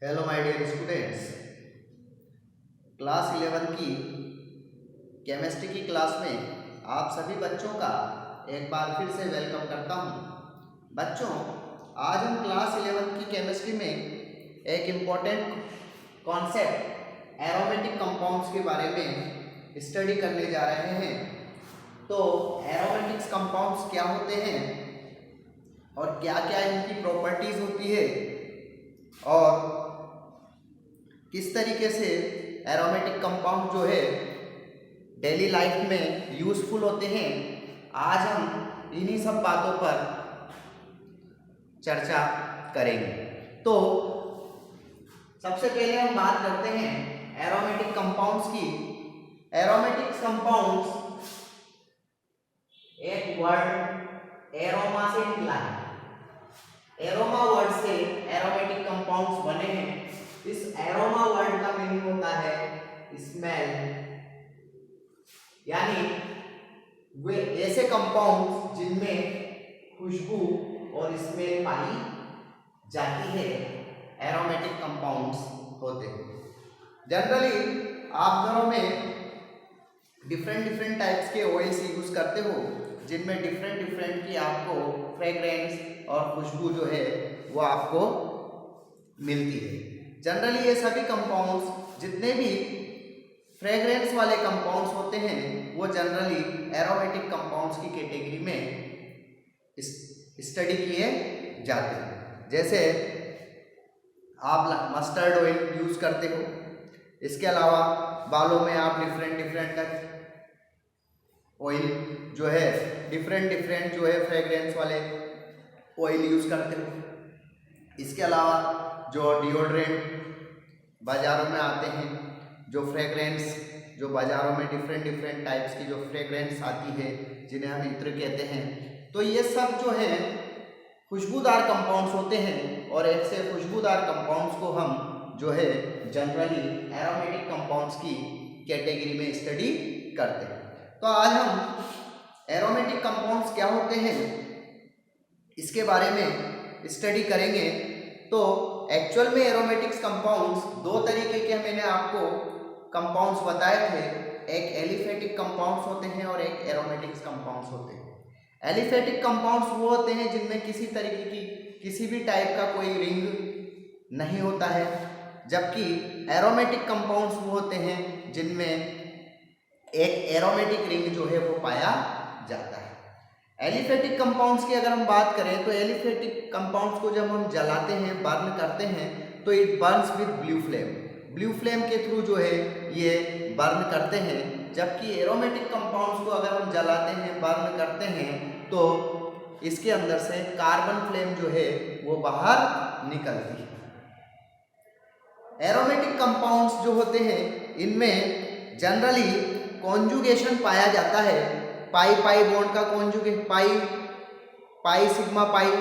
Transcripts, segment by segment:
Hello my dear students. Class 11 की chemistry की class में आप सभी बच्चों का एक बार फिर से वेलकम करता हूं। बच्चों, आज हम क्लास 11 की केमिस्ट्री में एक इम्पॉर्टेंट कॉन्सेप्ट एरोमेटिक कंपाउंड्स के बारे में स्टडी करने जा रहे हैं। तो एरोमेटिक्स कंपाउंड्स क्या होते हैं और क्या क्या इनकी प्रॉपर्टीज होती है और किस तरीके से एरोमेटिक कंपाउंड जो है डेली लाइफ में यूजफुल होते हैं, आज हम इन्हीं सब बातों पर चर्चा करेंगे। तो सबसे पहले हम बात करते हैं एरोमेटिक कंपाउंड्स की। एरोमेटिक कंपाउंड्स एक वर्ड एरोमा से निकला है। एरोमा वर्ड से एरोमेटिक कंपाउंड्स बने हैं। इस एरोमा वर्ड का मीनिंग होता है स्मेल, यानी वे ऐसे कंपाउंड्स जिनमें खुशबू और स्मेल पाई जाती है, एरोमेटिक कंपाउंड्स होते हैं। जनरली आप घरों में डिफरेंट टाइप्स के ऑयल्स यूज करते हो, जिनमें डिफरेंट की आपको फ्रेग्रेंस और खुशबू जो है वो आपको मिलती है। जनरली ये सभी कंपाउंड्स जितने भी फ्रेग्रेंस वाले कंपाउंड्स होते हैं वो जनरली एरोमेटिक कंपाउंड्स की कैटेगरी में स्टडी किए जाते हैं। जैसे आप मस्टर्ड ऑयल यूज करते हो, इसके अलावा बालों में आप डिफरेंट ऑयल जो है डिफरेंट जो है फ्रेग्रेंस वाले ऑयल यूज करते हो। इसके अलावा जो डिओड्रेंट बाज़ारों में आते हैं, जो फ्रेग्रेंस जो बाज़ारों में डिफरेंट टाइप्स की जो फ्रेग्रेंस आती है, जिन्हें हम इत्र कहते हैं, तो ये सब जो है खुशबूदार कंपाउंड्स होते हैं। और ऐसे खुशबूदार कंपाउंड्स को हम जो है जनरली एरोमेटिक कंपाउंड्स की कैटेगरी में स्टडी करते हैं। तो आज हम एरोमेटिक कंपाउंड्स क्या होते हैं इसके बारे में स्टडी करेंगे। तो एक्चुअल में एरोमेटिक्स कंपाउंड्स दो तरीके के मैंने आपको कंपाउंड्स बताए थे। एक एलिफेटिक कंपाउंड्स होते हैं और एक एरोमेटिक्स कंपाउंड्स होते हैं। एलिफेटिक कंपाउंड्स वो होते हैं जिनमें किसी तरीके की किसी भी टाइप का कोई रिंग नहीं होता है, जबकि एरोमेटिक कंपाउंड्स वो होते हैं जिनमें एक एरोमेटिक रिंग जो है वो पाया जाता है। एलिफेटिक कंपाउंड्स की अगर हम बात करें तो एलिफेटिक कंपाउंड्स को जब हम जलाते हैं, बर्न करते हैं, तो it Burns with blue flame. Blue flame के थ्रू जो है ये बर्न करते हैं। जबकि एरोमेटिक कंपाउंड्स को अगर हम जलाते हैं, बर्न करते हैं, तो इसके अंदर से कार्बन फ्लेम जो है वो बाहर निकलती है। एरोमेटिक कंपाउंड्स जो होते हैं इनमें जनरली कॉन्जुगेशन पाया जाता है। पाई पाई बॉन्ड का conjugation, pi sigma pi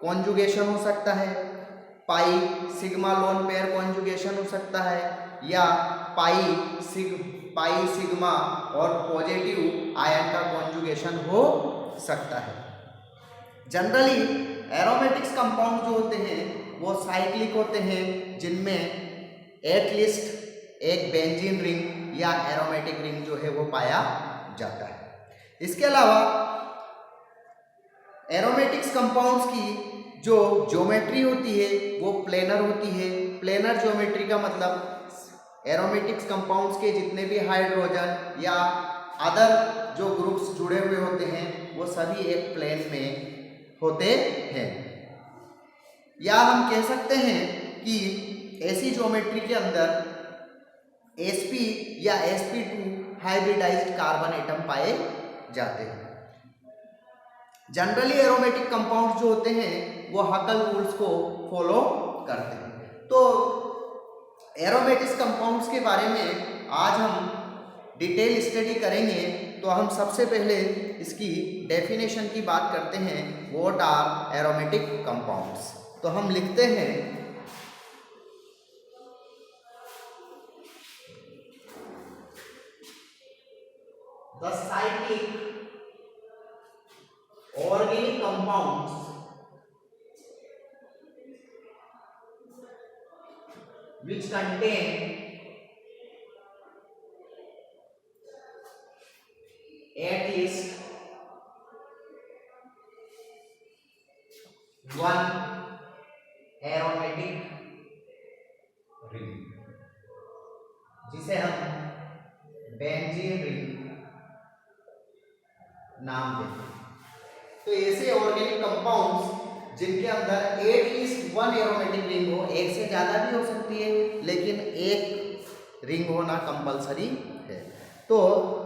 conjugation हो सकता है, pi sigma lone pair conjugation हो सकता है, या पाई सिग्मा और पॉजिटिव आयन का कॉन्जुगेशन हो सकता है। जनरली एरोमेटिक्स कंपाउंड जो होते हैं वो साइक्लिक होते हैं, जिनमें एटलीस्ट एक बेंजीन रिंग या एरोमेटिक रिंग जो है वो पाया जाता है। इसके अलावा एरोमेटिक्स कंपाउंड्स की जो ज्योमेट्री होती है वो प्लेनर होती है। प्लेनर ज्योमेट्री का मतलब एरोमेटिक्स कंपाउंड्स के जितने भी हाइड्रोजन या अदर जो ग्रुप्स जुड़े हुए होते हैं वो सभी एक प्लेन में होते हैं। या हम कह सकते हैं कि ऐसी ज्योमेट्री के अंदर sp या sp2 हाइब्रिडाइज्ड कार्बन एटम पाए जाते हैं। जनरली एरोमेटिक कंपाउंड्स जो होते हैं वो हकल रूल्स को फॉलो करते हैं। तो एरोमेटिक्स कंपाउंड्स के बारे में आज हम डिटेल स्टडी करेंगे। तो हम सबसे पहले इसकी डेफिनेशन की बात करते हैं, व्हाट आर एरोमेटिक कंपाउंड्स। तो हम लिखते हैं the cyclic organic compounds which contain at least one aromatic ring, जिसे हम बेंजीन रिंग नाम देते हैं। तो ऐसे ऑर्गेनिक कंपाउंड्स जिनके अंदर एटलीस्ट वन एरोमेटिक रिंग हो, एक से ज्यादा भी हो सकती है लेकिन एक रिंग होना कंपलसरी है। तो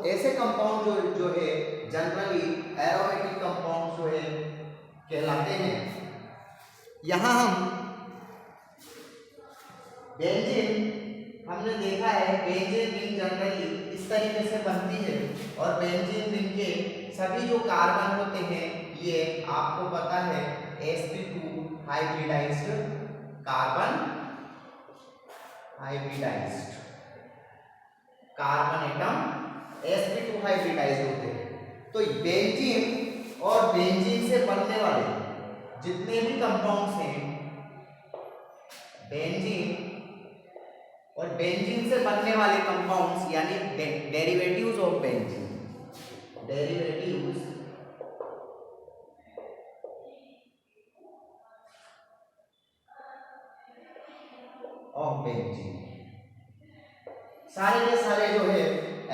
ऐसे कंपाउंड जो है जनरली एरोमेटिक कंपाउंड जो है कहलाते हैं। यहाँ हम बेंजीन, हमने देखा है बेंजीन रिंग जनरली इस तरीके से बनती है और बेंजीन रिंग के सभी जो कार्बन होते हैं ये आपको पता है sp2 hybridised carbon, hybridised carbon atom sp2 hybridised होते हैं। तो बेंजीन और बेंजीन से बनने वाले जितने भी कंपाउंड्स हैं, बेंजीन और बेंजीन से बनने वाले कंपाउंड्स यानी derivatives of benzene, derivatives of benzene सारे के सारे जो है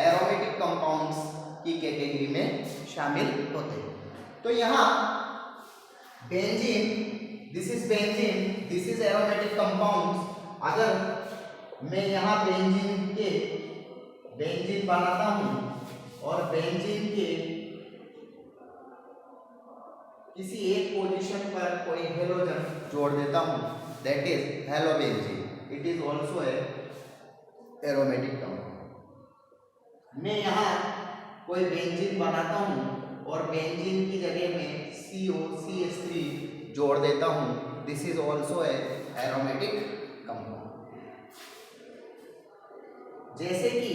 एरोमेटिक कंपाउंड्स की कैटेगरी में शामिल होते हैं। तो यहाँ benzene, this is benzene, this is aromatic compounds. अगर मैं यहाँ बेंजीन बनाता हूँ और बेंजीन के किसी एक पोजीशन पर कोई हेलोजन जोड़ देता हूँ, that is halobenzene, it is also a aromatic compound. मैं यहाँ कोई बेंजीन बनाता हूँ और बेंजीन की जगह में COCH3 जोड़ देता हूँ, this is also a aromatic compound. जैसे कि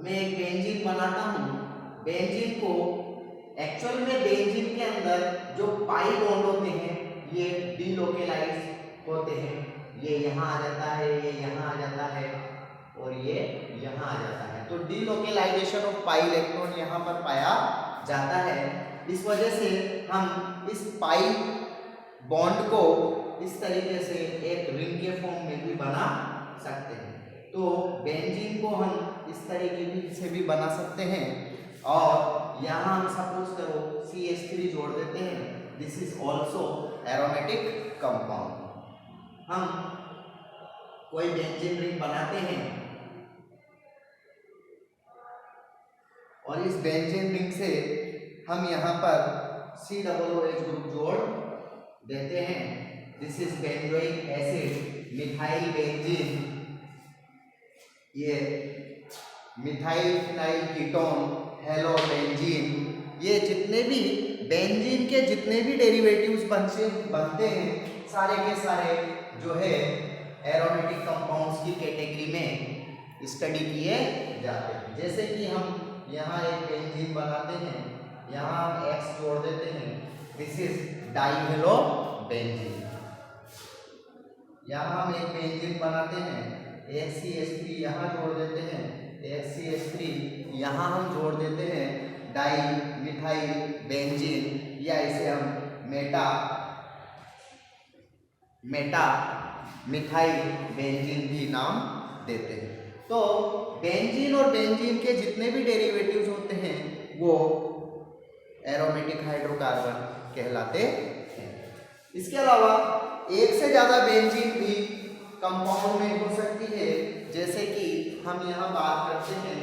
मैं एक बेंजीन बनाता हूँ, बेंजीन को एक्चुअल में बेंजीन के अंदर जो पाई बॉन्ड होते हैं ये डीलोकेलाइज होते हैं, ये यहाँ आ जाता है, ये यहाँ आ जाता है और ये यहाँ आ जाता है। तो डीलोकेलाइजेशन ऑफ पाई इलेक्ट्रॉन यहाँ पर पाया जाता है। इस वजह से हम इस पाई बॉन्ड को इस तरीके से एक रिंग के फॉर्म में भी बना सकते हैं। तो बेंजीन को हम इस तरीके से भी बना सकते हैं और यहाँ हम सपोज करो CH3 जोड़ देते हैं, this is also aromatic compound. हम कोई बेंजीन रिंग बनाते हैं और इस बेंजीन रिंग से हम यहाँ पर COOH ग्रुप जोड़ देते हैं, this is benzoic acid, methyl benzene, ये मिथाइल फिनाइल कीटोन, हेलोबेंजीन, ये जितने भी बेंजीन के जितने भी डेरिवेटिव्स बनते हैं सारे के सारे जो है एरोमेटिक कंपाउंड्स की कैटेगरी में स्टडी किए जाते हैं। जैसे कि हम यहाँ एक बेंजीन बनाते हैं, यहाँ हम X जोड़ देते हैं, दिस इज डाइहेलोबेंजीन। यहाँ हम एक बेंजीन बनाते हैं, CH3 यहाँ जोड़ देते हैं, CH3 यहाँ हम जोड़ देते हैं डाई मिथाइल बेंजीन, या इसे हम मेटा मिथाइल बेंजीन भी नाम देते हैं। तो बेंजीन और बेंजीन के जितने भी डेरिवेटिव्स होते हैं वो एरोमेटिक हाइड्रोकार्बन कहलाते हैं। इसके अलावा एक से ज़्यादा बेंजीन भी कंपाउंड में हो सकती है, जैसे कि हम यहाँ बात करते हैं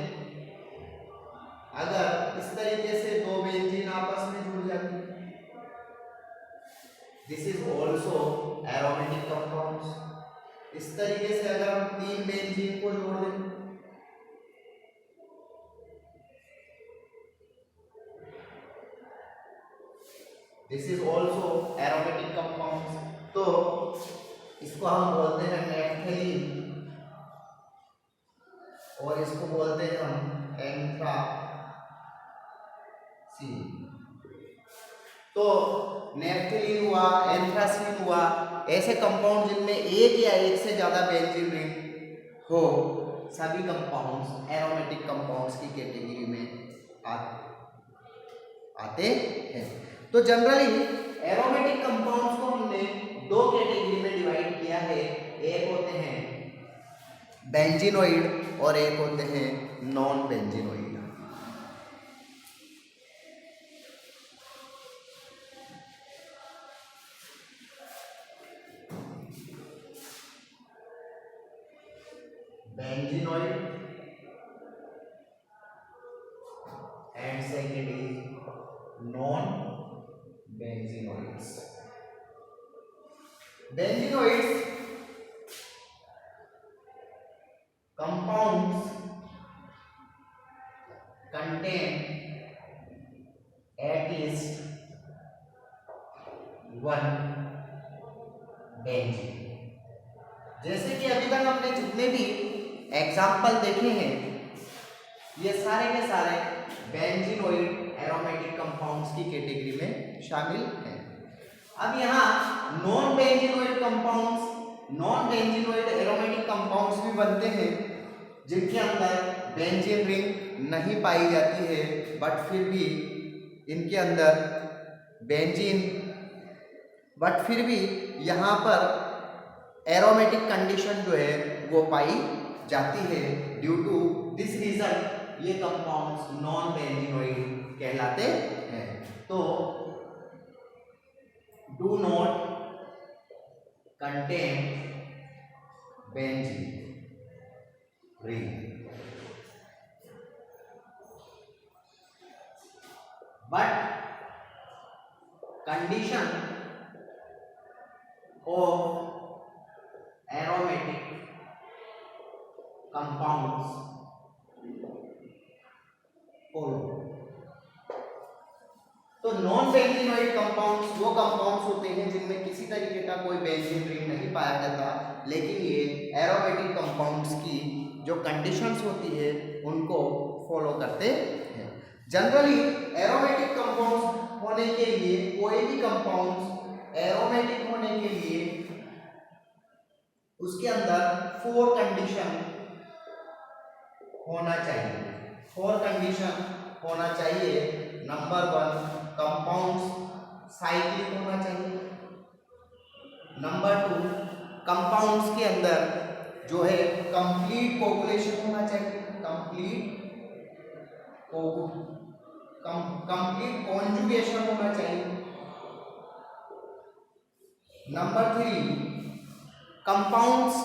अगर इस तरीके से दो बेंजीन आपस में जुड़ जाती है, this is also aromatic compounds. इस तरीके से अगर हम तीन बेंजीन को जोड़ दें, this is also aromatic compounds. तो इसको हम बोलते हैं नेफ्थेलीन और इसको बोलते हैं हम एंथ्रासीन। तो नेफ्थलीन हुआ, एंथ्रासीन हुआ, ऐसे कंपाउंड जिनमें एक या एक से ज्यादा बेंजीन रिंग हो, सभी कंपाउंड्स एरोमेटिक कंपाउंड्स की कैटेगरी में आते हैं। तो जनरली एरोमेटिक कंपाउंड्स को हमने दो कैटेगरी में डिवाइड किया है। एक होते हैं बेंजीनोइड और एक होते हैं non benzenoid. Benzenoid and second is non-benzenoids. Benzenoids compounds contain at least one benzene. जैसे कि अभी तक हमने जितने भी एग्जाम्पल देखे हैं ये सारे के सारे बेंजीनोइड एरोमेटिक कंपाउंड्स की कैटेगरी में शामिल हैं। अब यहाँ non benzenoid compounds, non benzenoid aromatic compounds भी बनते हैं जिनके अंदर बेंजीन रिंग नहीं पाई जाती है, बट फिर भी इनके अंदर बट फिर भी यहाँ पर एरोमेटिक कंडीशन जो है वो पाई जाती है। ड्यू टू दिस रीजन ये कंपाउंड्स नॉन बेंजीनोइड कहलाते हैं। तो do not contain benzene ring but condition of aromatic compounds तो नॉन बेंजीनोइड कंपाउंड्स वो कंपाउंड्स होते हैं जिनमें किसी तरीके का कोई बेंजीन रिंग नहीं पाया जाता, लेकिन ये एरोमेटिक कंपाउंड्स की जो कंडीशंस होती है उनको फॉलो करते हैं। जनरली एरोमेटिक कंपाउंड्स होने के लिए, कोई भी कंपाउंड्स एरोमेटिक होने के लिए उसके अंदर 4 कंडीशन होना चाहिए। 4 कंडीशन होना चाहिए। नंबर 1, कंपाउंड्स साइक्लिक होना चाहिए। नंबर 2, कंपाउंड्स के अंदर जो है कंप्लीट कोगुलेशन होना चाहिए। कंप्लीट कॉन्जुगेशन होना चाहिए। नंबर 3, कंपाउंड्स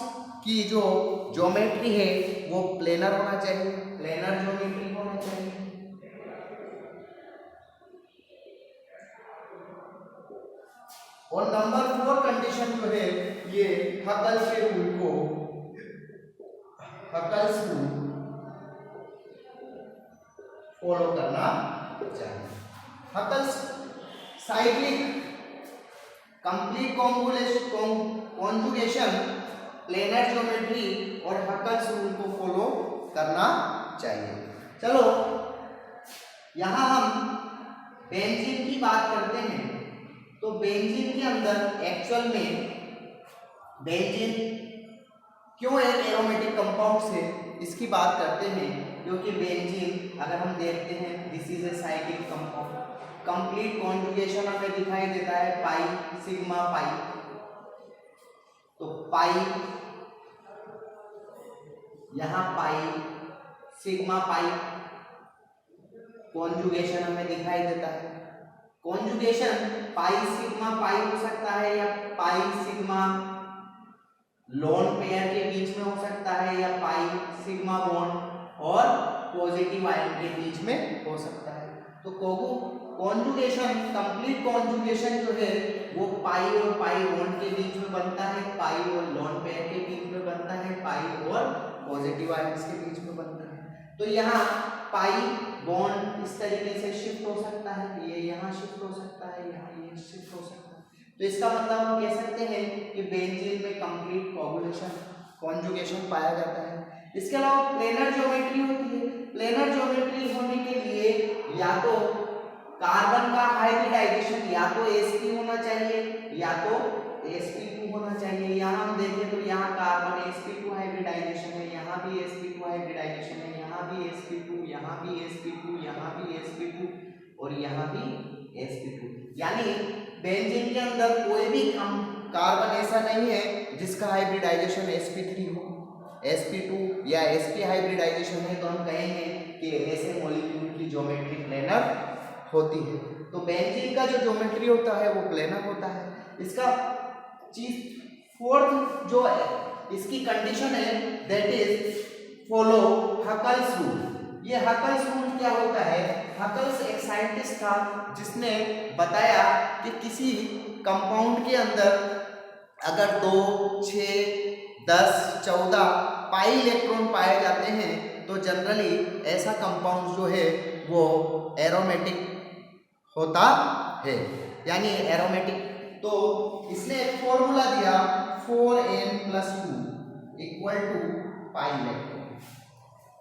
की जो ज्योमेट्री है वो प्लेनर होना चाहिए, प्लेनर ज्योमेट्री होना चाहिए। और नंबर 4 कंडीशन जो है ये हकल्स रूल फॉलो करना चाहिए। Huckel's cyclic, complete conjugation, planar geometry और हकल्स रूल को फॉलो करना चाहिए। चलो यहां हम बेंजीन की बात करते हैं। तो बेंजीन के अंदर एक्चुअल में बेंजीन क्यों एक एरोमेटिक कंपाउंड है इसकी बात करते हैं, क्योंकि बेंजीन अगर हम देखते हैं this is a cyclic compound, complete conjugation हमें दिखाई देता है पाई सिग्मा पाई। तो पाई यहां पाई सिग्मा पाई कॉन्जुगेशन हमें दिखाई देता है। कॉन्जुगेशन पाई सिग्मा पाई हो सकता है या पाई सिग्मा लोन पेयर के बीच में हो सकता है या पाई सिग्मा बॉन्ड और पॉजिटिव आयन के बीच में हो सकता है। तो कॉन्जुगेशन, कंप्लीट कॉन्जुगेशन जो है वो पाई और पाई बॉन्ड के बीच में बनता है, पाई और लोन पेयर के बीच में बनता है, पाई और पॉजिटिव आयंस के बीच में बनता है। तो यहाँ पाई बॉन्ड इस तरीके से शिफ्ट हो सकता है, ये यहाँ शिफ्ट हो सकता है, यहाँ ये शिफ्ट हो सकता है। तो इसका मतलब हम कह सकते हैं कि बेंजीन में कंप्लीट कॉन्जुगेशन पाया जाता है। इसके अलावा प्लेनर ज्योमेट्री होती है। प्लेनर ज्योमेट्री होने के लिए या तो कार्बन का हाइब्रिडाइजेशन या तो sp होना चाहिए या तो sp2 होना चाहिए। यहाँ हम देखें तो यहाँ कार्बन sp2 हाइब्रिडाइजेशन है, यहाँ भी sp2 हाइब्रिडाइजेशन है, यहाँ भी sp2, यहाँ भी sp2, यहाँ भी sp2 और यहाँ भी sp2। यानी बेंजीन के अंदर कोई भी कार्बन ऐसा नहीं है जिसका हाइब्रिडाइजेशन sp3 हो। sp2 या sp हाइब्रिडाइजेशन है तो हम कहेंगे कि ऐसे मॉलिक्यूल की ज्योमेट्री प्लेनर होती है। तो बेंजीन का जो ज्योमेट्री होता है वो प्लेनर होता है। इसका चीज फोर्थ जो इसकी कंडीशन है that is follow Huckel's rule. ये हकल्स रूल क्या होता है? हकल्स एक साइंटिस्ट था जिसने बताया कि किसी कंपाउंड के अंदर अगर 2, 6, 10, 14 पाई इलेक्ट्रॉन पाए जाते हैं तो जनरली ऐसा कंपाउंड जो है वो एरोमेटिक होता है, यानी एरोमेटिक। तो इसने एक फॉर्मूला दिया 4n+2 equal to pi electron.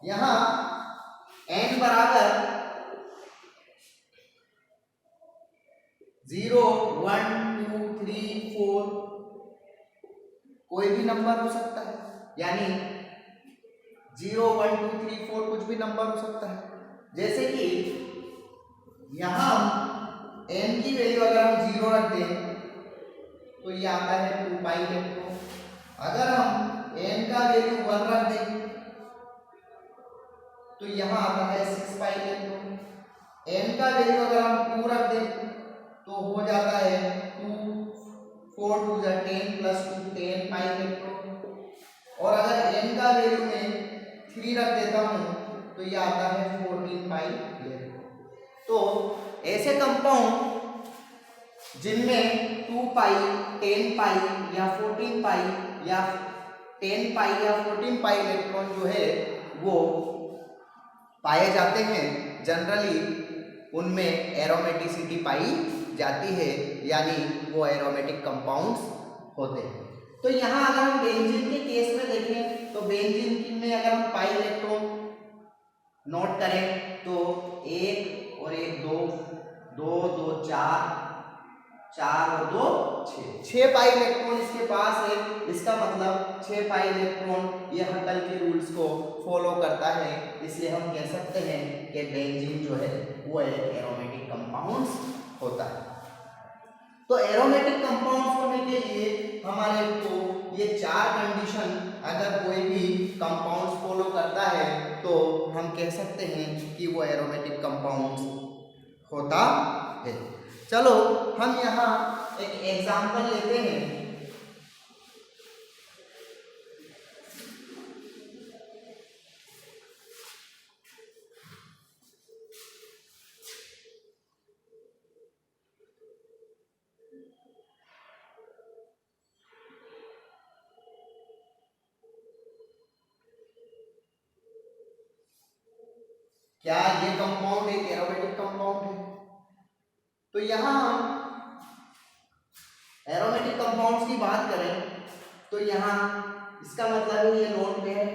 यहाँ n बराबर 0, 1, 2, 3, 4 कोई भी नंबर हो सकता है, यानी 0, 1, 2, 3, 4 कुछ भी नंबर हो सकता है। जैसे कि यहाँ n की वैल्यू अगर हम 0 रख दें तो ये आता है 2 पाई इलेक्ट्रॉन। अगर हम n का वैल्यू 1 रख दें तो यहाँ आता है 6 पाई इलेक्ट्रॉन। n का वैल्यू अगर हम 2 रख दें तो हो जाता है 2, 4 2 10 + 2 10 पाई इलेक्ट्रॉन। और अगर n का वैल्यू में 3 रख देता हूँ तो ये आता है 14 पाई इलेक्ट्रॉन। तो ऐसे कंपाउंड जिनमें 2 पाई, 10 पाई या 14 पाई या 10 पाई या 14 पाई इलेक्ट्रॉन जो है वो पाए जाते हैं, जनरली उनमें एरोमेटिसिटी पाई जाती है, यानी वो एरोमेटिक कंपाउंड्स होते हैं। तो यहाँ अगर हम बेंजीन के केस में देखें तो बेंजीन में अगर हम पाई इलेक्ट्रॉन नोट करें तो 1 और 1 2, 2 2 4, 4 और 2 6 पाई इलेक्ट्रॉन इसके पास है। इसका मतलब 6 पाई इलेक्ट्रॉन ये हकल के रूल्स को फॉलो करता है, इसलिए हम कह सकते हैं कि बेंजीन जो है वो एक एरोमेटिक कंपाउंड्स होता है। तो एरोमेटिक कंपाउंड्स होने के लिए हमारे को ये 4 कंडीशन अगर कोई भी कंपाउंड्स फॉलो करता है तो हम कह सकते हैं कि वो एरोमेटिक कंपाउंड्स होता है। चलो हम यहाँ एक एग्जांपल लेते हैं। क्या ये कंपाउंड एक एरोमेटिक कंपाउंड है? तो यहां हम एरोमेटिक कंपाउंड्स की बात करें तो यहां इसका मतलब है ये लोन पे है,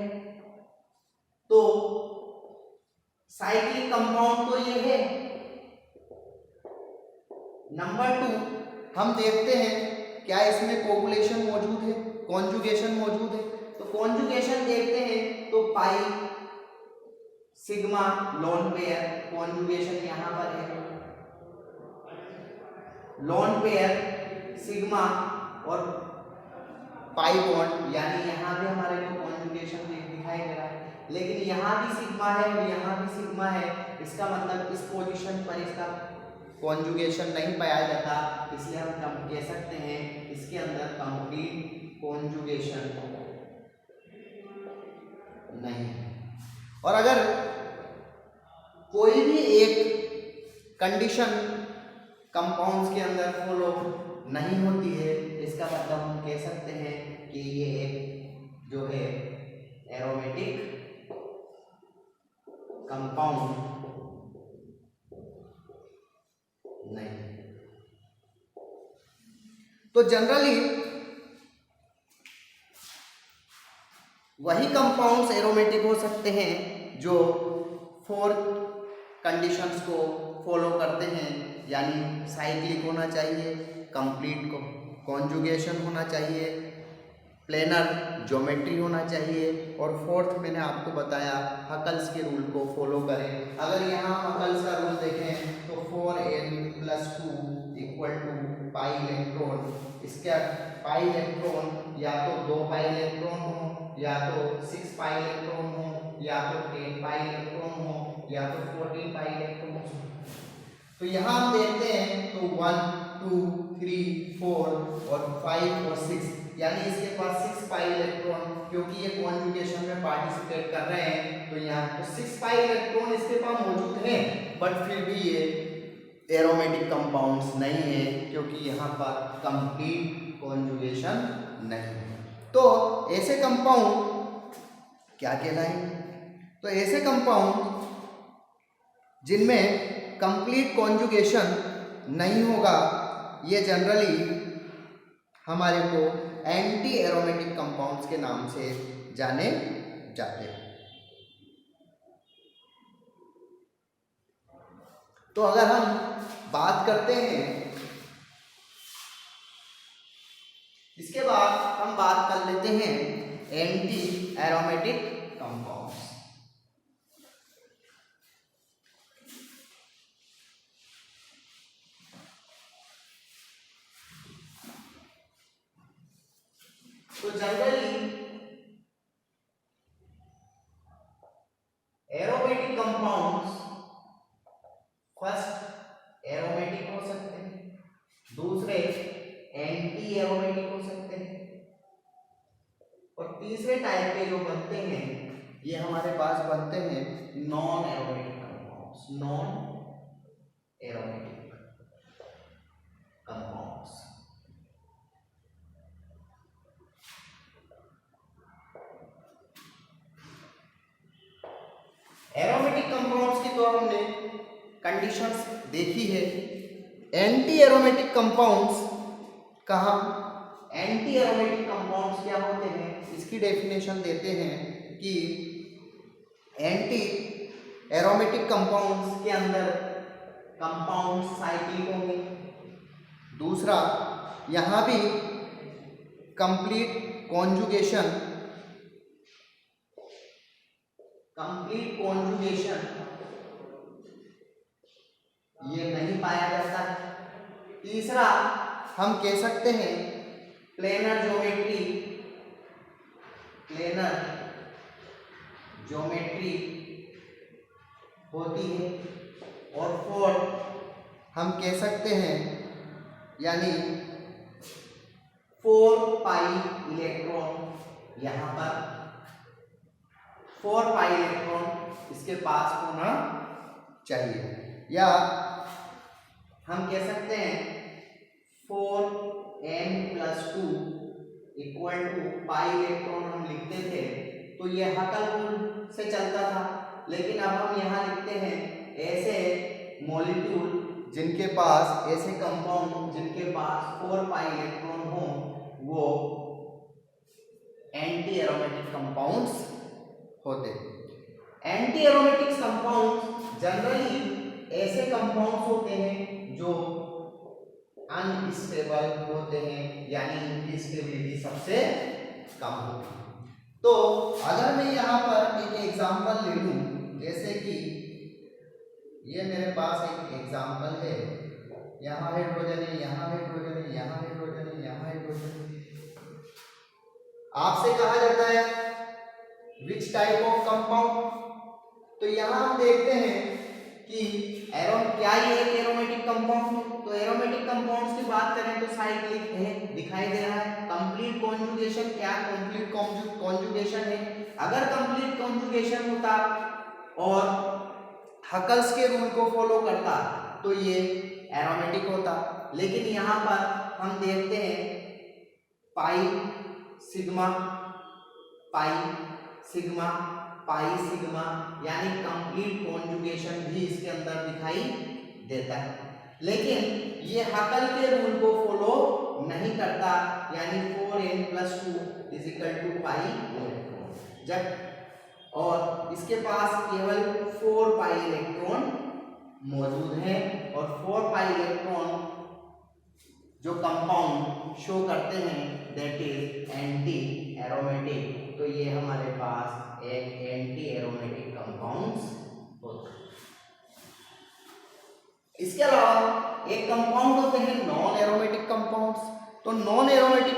तो साइक्लिक कंपाउंड तो ये है। नंबर 2 हम देखते हैं क्या इसमें कोगुलेशन मौजूद है, कॉन्जुगेशन मौजूद है। तो कॉन्जुगेशन देखते हैं तो pi sigma lone pair, conjugation यहाँ पर है, लोन पेयर सिग्मा और पाई बॉन्ड, यानी यहाँ भी हमारे को कॉन्जुगेशन दिखाई दे रहा है, लेकिन यहाँ भी सिग्मा है और यहाँ भी सिग्मा है। इसका मतलब इस पोजीशन पर इसका कॉन्जुगेशन नहीं पाया जाता, इसलिए हम कह सकते हैं इसके अंदर कंप्लीट कॉन्जुगेशन नहीं है। और अगर कोई भी एक कंडीशन कंपाउंड्स के अंदर फॉलो नहीं होती है, इसका मतलब हम कह सकते हैं कि ये एक जो है एरोमेटिक कंपाउंड नहीं। तो जनरली वही कंपाउंड्स एरोमेटिक हो सकते हैं जो 4 कंडीशंस को फॉलो करते हैं, यानी साइक्लिक होना चाहिए, कंप्लीट कॉन्जुगेशन होना चाहिए, प्लेनर ज्योमेट्री होना चाहिए, और फोर्थ मैंने आपको बताया हकल्स के रूल को फॉलो करें। अगर यहाँ हकल्स का रूल देखें तो 4n+2 equal to pi electron, इसका पाई इलेक्ट्रॉन या तो 2 पाई इलेक्ट्रॉन हो, या तो 6 पाई इलेक्ट्रॉन हो, या तो 10 पाई इलेक्ट्रॉन हो, या तो 14 पाई इलेक्ट्रॉन हो। तो यहाँ हम देखते हैं तो 1 2 3 4 और 5 और 6, यानी इसके पास 6 पाई इलेक्ट्रॉन, क्योंकि ये कॉन्जुगेशन में पार्टिसिपेट कर रहे हैं तो यहाँ तो 6 पाई इलेक्ट्रॉन इसके पास मौजूद हैं, बट फिर भी ये एरोमेटिक कंपाउंड्स नहीं है, क्योंकि यहाँ पर कंप्लीट कॉन्जुगेशन नहीं है। तो ऐसे कंपाउंड क्या कहलाएंगे? तो ऐसे कंपाउंड जिनमें कंप्लीट कॉन्जुगेशन नहीं होगा, ये जनरली हमारे को एंटी एरोमेटिक कंपाउंड्स के नाम से जाने जाते हैं। तो अगर हम बात करते हैं, इसके बाद हम बात कर लेते हैं एंटी एरोमेटिक कंपाउंड्स। तो generally aromatic compounds first aromatic हो सकते हैं, दूसरे एंटी एरोमेटिक हो सकते हैं, और तीसरे टाइप के जो बनते हैं ये हमारे पास बनते हैं non aromatic compounds. Non aromatic compounds aromatic compounds की तो हमने कंडीशंस देखी है। एंटी एरोमेटिक कंपाउंड्स का हम एंटी एरोमेटिक कंपाउंड्स क्या होते हैं इसकी डेफिनेशन देते हैं कि एंटी एरोमेटिक कंपाउंड्स के अंदर कंपाउंड साइक्लिक होंगे। दूसरा, यहाँ भी कंप्लीट कॉन्जुगेशन ये नहीं पाया जाता है। तीसरा, हम कह सकते हैं प्लेनर ज्योमेट्री होती है। और फोर्थ, हम कह सकते हैं यानी 4 पाई इलेक्ट्रॉन, यहाँ पर 4 पाई इलेक्ट्रॉन इसके पास होना चाहिए, या हम कह सकते हैं 4n+2 equal to pi electron हम लिखते थे तो ये हकल रूल से चलता था, लेकिन अब हम यहाँ लिखते हैं ऐसे मॉलिक्यूल जिनके पास, ऐसे कंपाउंड जिनके पास 4 पाई इलेक्ट्रॉन हो वो एंटी एरोमेटिक कंपाउंड्स होते हैं। एंटी एरोमेटिक कंपाउंड जनरली ऐसे कंपाउंड्स होते हैं जो अनस्टेबल होते हैं, यानी इनकी स्टेबिलिटी सबसे कम होती है। तो अगर मैं यहाँ पर एक एग्जांपल ले लूँ, जैसे कि ये मेरे पास एक एग्जांपल है, यहाँ हाइड्रोजन है, यहाँ हाइड्रोजन है, यहाँ हाइड्रोजन है, यहाँ हाइड्रोजन है। आपसे कहा जाता है विच टाइप ऑफ कंपाउंड, तो यहाँ हम देखते हैं कि क्या ये एक एरोमेटिक कंपाउंड है? तो एरोमेटिक कंपाउंड्स की बात करें तो साइक्लिक है, दिखाई दे रहा है। कंप्लीट कॉन्जुगेशन, क्या कंप्लीट कॉन्जुगेशन है? अगर कंप्लीट कॉन्जुगेशन होता और हकल्स के रूल को फॉलो करता तो ये एरोमेटिक होता, लेकिन यहाँ पर हम देखते हैं पाई सिग्मा पाई सिग्मा, यानी कंप्लीट कॉन्जुगेशन भी इसके अंदर दिखाई देता है, लेकिन ये हकल के रूल को फॉलो नहीं करता, यानी 4n+2 = पाई इलेक्ट्रॉन। जब और इसके पास केवल 4 पाई इलेक्ट्रॉन मौजूद हैं और 4 पाई इलेक्ट्रॉन जो कंपाउंड शो करते हैं दैट इज एंटी एरोमेटिक। तो ये हमारे पास एक एंटी एरोमेटिक कंपाउंड्स होते हैं। इसके अलावा एक कंपाउंड होते हैं नॉन एरोमेटिक कंपाउंड्स। तो non aromatic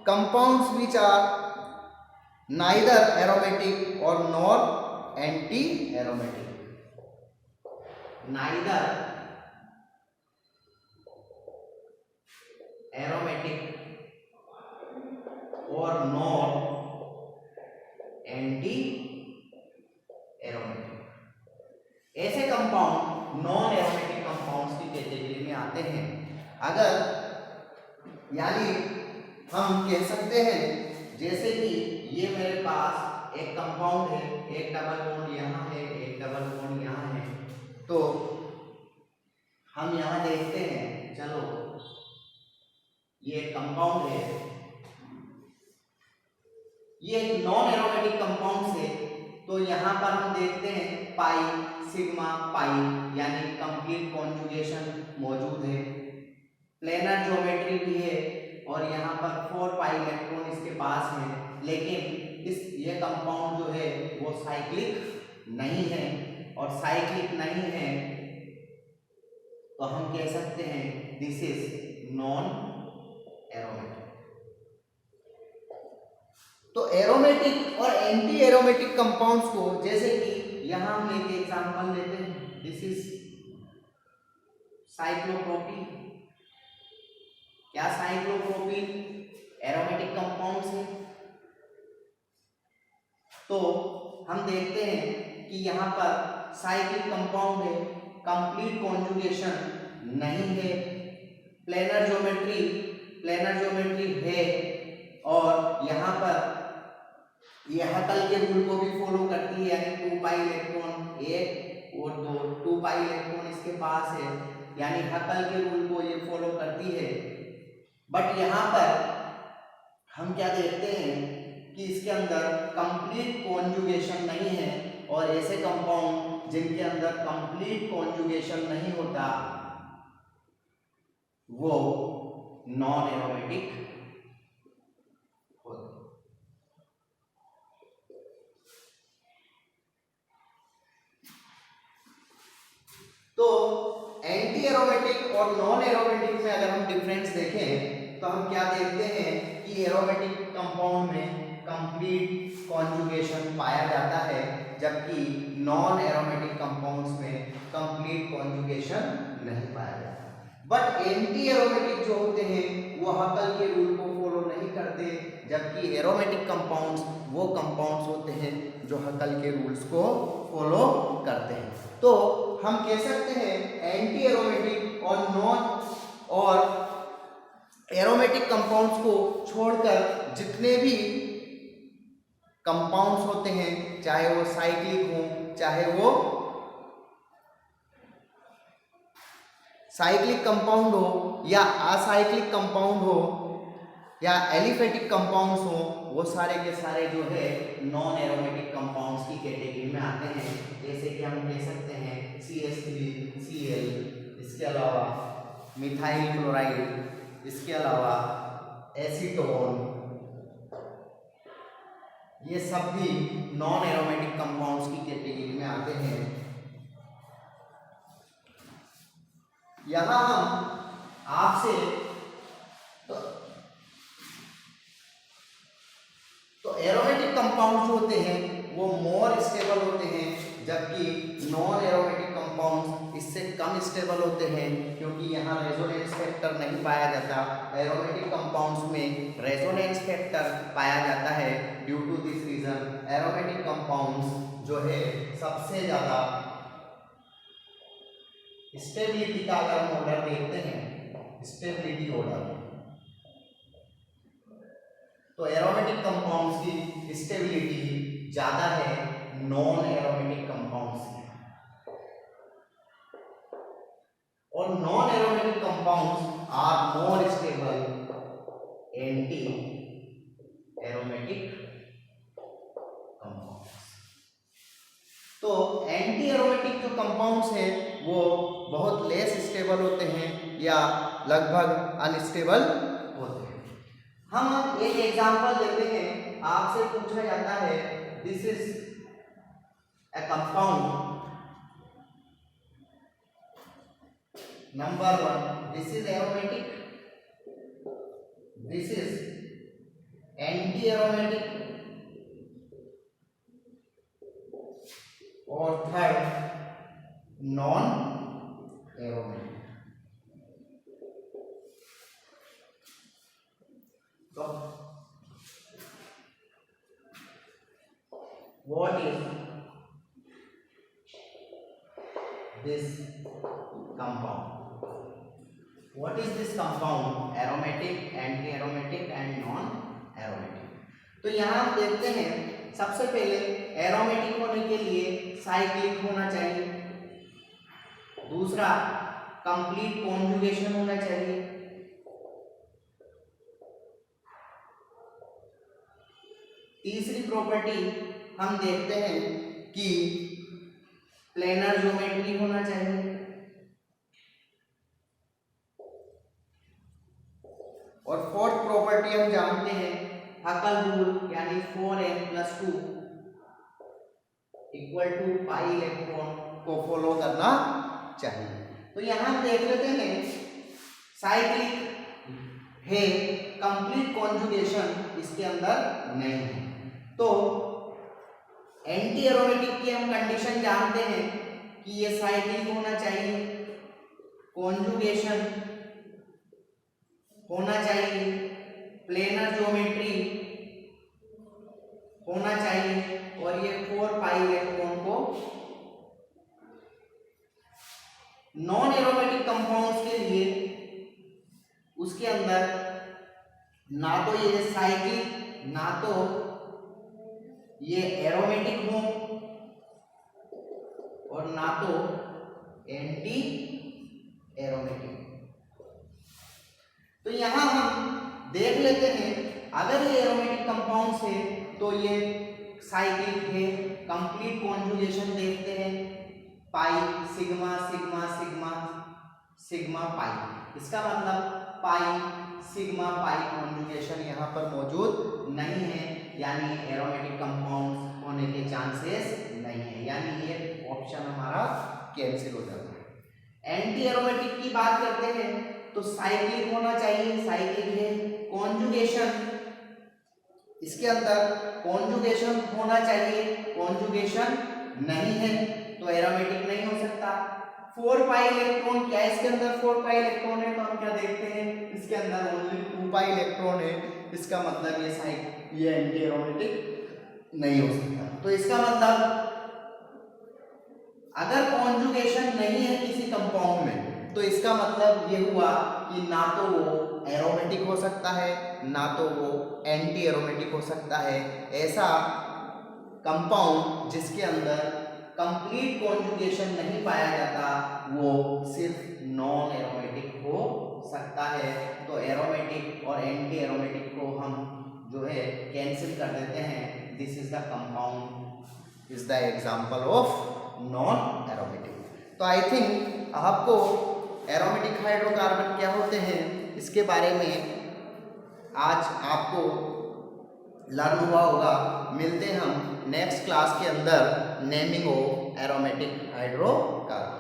compounds which are neither aromatic or nor anti aromatic. Neither aromatic or non anti aromatic. ऐसे कंपाउंड नॉन एरोमेटिक कंपाउंड्स की कैटेगरी में आते हैं। अगर यानी हम कह सकते हैं जैसे कि ये मेरे पास एक कंपाउंड है, एक डबल बॉन्ड यहाँ है, एक डबल बॉन्ड यहाँ है, तो हम यहाँ देखते हैं, चलो ये कंपाउंड है, ये एक नॉन एरोमेटिक कंपाउंड है। तो यहाँ पर हम देखते हैं पाई सिग्मा पाई यानी कंप्लीट कॉन्जुगेशन मौजूद है, प्लेनर ज्योमेट्री भी है और यहाँ पर 4 पाई इलेक्ट्रॉन इसके पास है। लेकिन ये कंपाउंड जो है वो साइक्लिक नहीं है, और साइक्लिक नहीं है तो हम कह सकते हैं दिस इज नॉन एरोमेटिक। तो एरोमेटिक और एंटी एरोमेटिक कंपाउंड्स को, जैसे कि यहां हम एक एग्जांपल लेते हैं, दिस इज साइक्लोप्रोपीन। क्या साइक्लोप्रोपीन एरोमेटिक कंपाउंड्स है? तो हम देखते हैं कि यहाँ पर साइक्लिक कंपाउंड है, कंप्लीट कॉन्जुगेशन नहीं है, प्लेनर ज्योमेट्री है, और यहाँ पर यह हकल के रूल को भी फॉलो करती है, यानी 2 पाई इलेक्ट्रॉन एक और 2 पाई इलेक्ट्रॉन इसके पास है, यानी हकल के रूल को ये फॉलो करती है। बट यहाँ पर हम क्या देखते हैं कि इसके अंदर कंप्लीट कॉन्जुगेशन नहीं है, और ऐसे कंपाउंड जिनके अंदर कंप्लीट कॉन्जुगेशन नहीं होता वो नॉन एरोमेटिक होते। तो anti aromatic or non aromatic में अगर हम डिफरेंस देखें तो हम क्या देखते हैं कि एरोमेटिक कंपाउंड में कंप्लीट कॉन्जुगेशन पाया जाता है, जबकि नॉन एरोमेटिक कंपाउंड्स में कंप्लीट कॉन्जुगेशन नहीं पाया जाता। बट एंटी एरोमेटिक जो होते हैं वो हकल के रूल को फॉलो नहीं करते, जबकि एरोमेटिक कंपाउंड्स वो कंपाउंड्स होते हैं जो हकल के रूल्स को फॉलो करते हैं। तो हम कह सकते हैं एंटी एरोमेटिक और नॉन और एरोमेटिक कंपाउंड्स को छोड़कर जितने भी कंपाउंड्स होते हैं, चाहे वो साइक्लिक हो, चाहे वो साइक्लिक कंपाउंड हो या असाइक्लिक कंपाउंड हो या एलिफेटिक कंपाउंड्स हो, वो सारे के सारे जो है नॉन एरोमेटिक कंपाउंड्स की कैटेगरी में आते हैं। जैसे कि हम कह सकते हैं CH3Cl, इसके अलावा मिथाइल क्लोराइड, इसके अलावा एसीटोन, ये सब भी नॉन एरोमेटिक कंपाउंड्स की कैटेगरी में आते हैं। यहां हम आपसे तो एरोमेटिक कंपाउंड्स जो होते हैं वो मोर स्टेबल होते हैं, जबकि नॉन एरोमेटिक कंपाउंड्स इससे कम स्टेबल होते हैं, क्योंकि यहाँ रेजोनेंस फैक्टर नहीं पाया जाता। एरोमेटिक कंपाउंड्स में रेजोनेंस फैक्टर पाया जाता है। Due to this reason aromatic compounds जो है सबसे ज़्यादा स्टेबिलिटी का अगर हम ऑर्डर देखते हैं, स्टेबिलिटी ऑर्डर, तो एरोमेटिक कंपाउंड्स की स्टेबिलिटी ज़्यादा है नॉन एरोमेटिक कंपाउंड्स की, और non aromatic compounds are more stable anti aromatic compounds. तो एंटी एरोमेटिक जो कंपाउंड्स हैं वो बहुत लेस स्टेबल होते हैं या लगभग अनस्टेबल होते हैं। हम एक एग्जांपल देते हैं, आपसे पूछा जाता है this is a compound number 1, this is aromatic, this is anti aromatic, और थर्ड नॉन एरोमेटिक। तो what is this compound? What is this compound? Aromatic, anti-aromatic and non-aromatic. तो यहाँ हम देखते हैं सबसे पहले एरोमेटिक होने के लिए साइक्लिक होना चाहिए, दूसरा कंप्लीट कॉन्जुगेशन होना चाहिए, तीसरी प्रॉपर्टी हम देखते हैं कि प्लेनर ज्योमेट्री होना चाहिए, और फोर्थ प्रॉपर्टी हम जानते हैं हकल रूल, यानी 4n+2 equal to pi electron को फॉलो करना चाहिए। तो यहां हम देख लेते हैं साइक्लिक है, कंप्लीट कॉन्जुगेशन इसके अंदर नहीं है। तो एंटी एरोमेटिक की हम कंडीशन जानते हैं कि ये साइक्लिक होना चाहिए, कॉन्जुगेशन होना चाहिए, प्लेनर ज्योमेट्री होना चाहिए, और ये 4 पाई इलेक्ट्रॉन को। नॉन एरोमेटिक कंपाउंड्स के लिए उसके अंदर ना तो ये साइक्लिक ना तो ये एरोमेटिक हो और ना तो एंटी एरोमेटिक। तो यहां हम देख लेते हैं अगर ये एरोमेटिक कंपाउंड्स है तो ये साइक्लिक है, कंप्लीट कॉन्जुगेशन देखते हैं pi sigma sigma sigma sigma pi, इसका मतलब पाई सिग्मा पाई कॉन्जुगेशन यहाँ पर मौजूद नहीं है, यानी एरोमेटिक कंपाउंड्स होने के चांसेस नहीं है, यानी ये ऑप्शन हमारा कैंसिल हो जाता है। एंटी एरोमेटिक की बात करते हैं तो साइक्लिक होना चाहिए, साइक्लिक है, कॉन्जुगेशन इसके अंदर कॉन्जुगेशन होना चाहिए, कॉन्जुगेशन नहीं है तो एरोमेटिक नहीं हो सकता। 4 पाई इलेक्ट्रॉन, क्या इसके अंदर 4 पाई इलेक्ट्रॉन है? तो हम क्या देखते हैं इसके अंदर ओनली 2 पाई इलेक्ट्रॉन है, इसका मतलब ये एंटी एरोमेटिक नहीं हो सकता। तो इसका मतलब अगर कॉन्जुगेशन नहीं है किसी कंपाउंड में तो इसका मतलब ये हुआ कि ना तो वो एरोमेटिक हो सकता है ना तो वो एंटी एरोमेटिक हो सकता है। ऐसा कंपाउंड जिसके अंदर कंप्लीट कॉन्जुगेशन नहीं पाया जाता वो सिर्फ नॉन एरोमेटिक हो सकता है। तो एरोमेटिक और एंटी एरोमेटिक को हम जो है कैंसिल कर देते हैं। This is the compound is the example of non aromatic. तो आई थिंक आपको एरोमेटिक हाइड्रोकार्बन क्या होते हैं इसके बारे में आज आपको लर्न हुआ होगा। मिलते हैं हम नेक्स्ट क्लास के अंदर नेमिंग ऑफ एरोमेटिक हाइड्रोकार्बन।